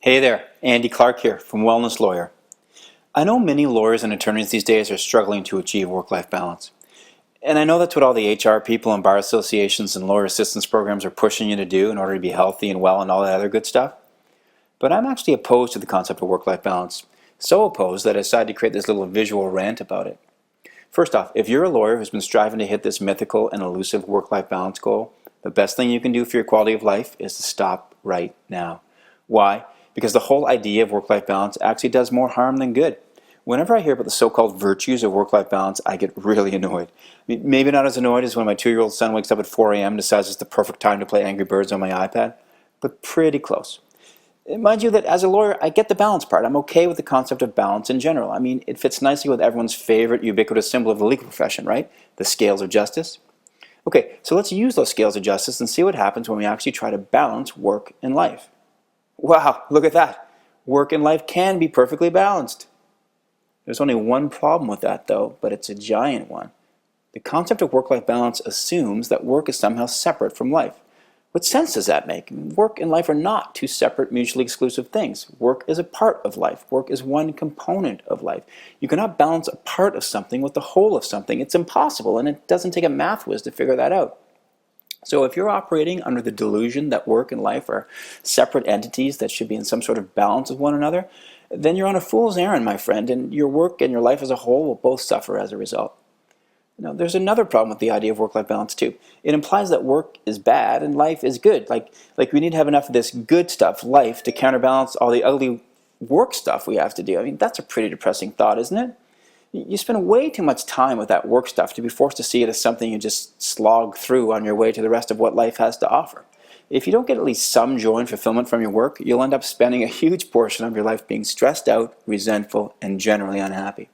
Hey there, Andy Clark here from Wellness Lawyer. I know many lawyers and attorneys these days are struggling to achieve work-life balance. And I know that's what all the HR people and bar associations and lawyer assistance programs are pushing you to do in order to be healthy and well and all that other good stuff. But I'm actually opposed to the concept of work-life balance. So opposed that I decided to create this little visual rant about it. First off, if you're a lawyer who's been striving to hit this mythical and elusive work-life balance goal, the best thing you can do for your quality of life is to stop right now. Why? Because the whole idea of work-life balance actually does more harm than good. Whenever I hear about the so-called virtues of work-life balance, I get really annoyed. Maybe not as annoyed as when my 2-year-old son wakes up at 4 a.m. and decides it's the perfect time to play Angry Birds on my iPad, but pretty close. Mind you that as a lawyer, I get the balance part. I'm okay with the concept of balance in general. I mean, it fits nicely with everyone's favorite ubiquitous symbol of the legal profession, right? The scales of justice. Okay, so let's use those scales of justice and see what happens when we actually try to balance work and life. Wow, look at that. Work and life can be perfectly balanced. There's only one problem with that though, but it's a giant one. The concept of work-life balance assumes that work is somehow separate from life. What sense does that make? Work and life are not two separate, mutually exclusive things. Work is a part of life. Work is one component of life. You cannot balance a part of something with the whole of something. It's impossible, and it doesn't take a math whiz to figure that out. So if you're operating under the delusion that work and life are separate entities that should be in some sort of balance with one another, then you're on a fool's errand, my friend, and your work and your life as a whole will both suffer as a result. Now, there's another problem with the idea of work-life balance too. It implies that work is bad and life is good. Like we need to have enough of this good stuff, life, to counterbalance all the ugly work stuff we have to do. I mean, that's a pretty depressing thought, isn't it? You spend way too much time with that work stuff to be forced to see it as something you just slog through on your way to the rest of what life has to offer. If you don't get at least some joy and fulfillment from your work, you'll end up spending a huge portion of your life being stressed out, resentful, and generally unhappy.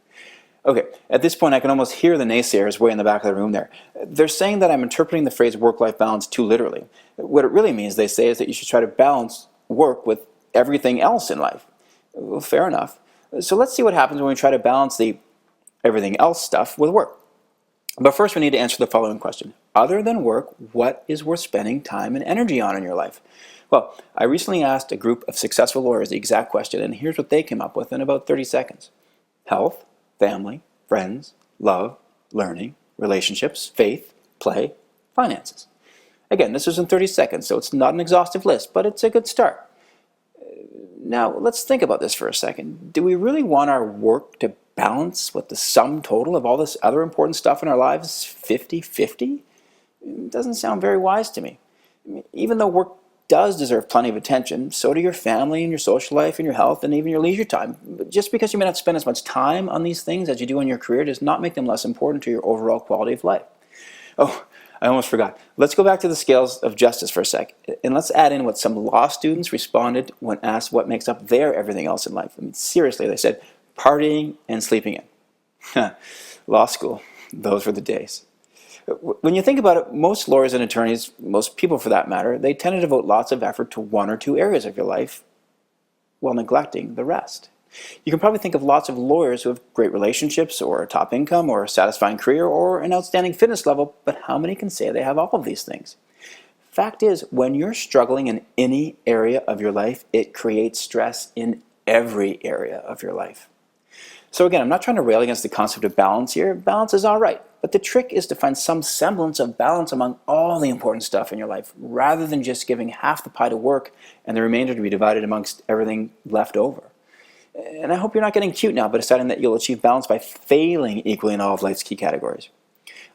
Okay, at this point I can almost hear the naysayers way in the back of the room there. They're saying that I'm interpreting the phrase work-life balance too literally. What it really means, they say, is that you should try to balance work with everything else in life. Well, fair enough. So let's see what happens when we try to balance the everything else stuff with work. But first we need to answer the following question. Other than work, what is worth spending time and energy on in your life? Well, I recently asked a group of successful lawyers the exact question, and here's what they came up with in about 30 seconds. Health, family, friends, love, learning, relationships, faith, play, finances. Again, this was in 30 seconds, so it's not an exhaustive list, but it's a good start. Now, let's think about this for a second. Do we really want our work to balance with the sum total of all this other important stuff in our lives 50-50? It doesn't sound very wise to me. Even though work does deserve plenty of attention, so do your family and your social life and your health and even your leisure time. But just because you may not spend as much time on these things as you do in your career does not make them less important to your overall quality of life. Oh, I almost forgot. Let's go back to the scales of justice for a sec, and let's add in what some law students responded when asked what makes up their everything else in life. I mean, seriously, they said, partying and sleeping in. Law school, those were the days. When you think about it, most lawyers and attorneys, most people for that matter, they tend to devote lots of effort to one or two areas of your life while neglecting the rest. You can probably think of lots of lawyers who have great relationships or a top income or a satisfying career or an outstanding fitness level, but how many can say they have all of these things? Fact is, when you're struggling in any area of your life, it creates stress in every area of your life. So again, I'm not trying to rail against the concept of balance here. Balance is all right, but the trick is to find some semblance of balance among all the important stuff in your life, rather than just giving half the pie to work and the remainder to be divided amongst everything left over. And I hope you're not getting cute now by deciding that you'll achieve balance by failing equally in all of life's key categories.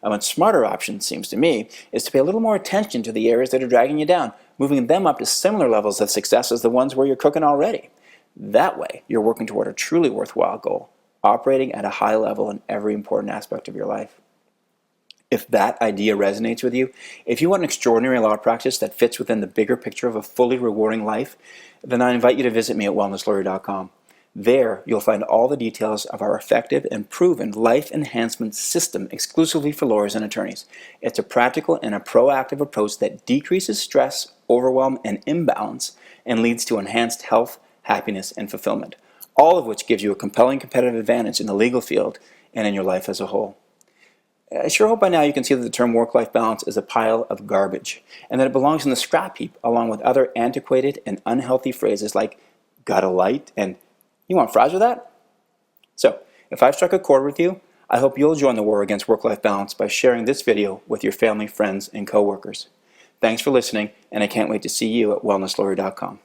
A much smarter option, seems to me, is to pay a little more attention to the areas that are dragging you down, moving them up to similar levels of success as the ones where you're cooking already. That way, you're working toward a truly worthwhile goal, operating at a high level in every important aspect of your life. If that idea resonates with you, if you want an extraordinary law practice that fits within the bigger picture of a fully rewarding life, then I invite you to visit me at wellnesslawyer.com. There, you'll find all the details of our effective and proven life enhancement system exclusively for lawyers and attorneys. It's a practical and a proactive approach that decreases stress, overwhelm, and imbalance and leads to enhanced health, happiness, and fulfillment, all of which gives you a compelling competitive advantage in the legal field and in your life as a whole. I sure hope by now you can see that the term work-life balance is a pile of garbage and that it belongs in the scrap heap along with other antiquated and unhealthy phrases like got a light, and you want fries with that? So, if I've struck a chord with you, I hope you'll join the war against work-life balance by sharing this video with your family, friends, and coworkers. Thanks for listening, and I can't wait to see you at wellnesslawyer.com.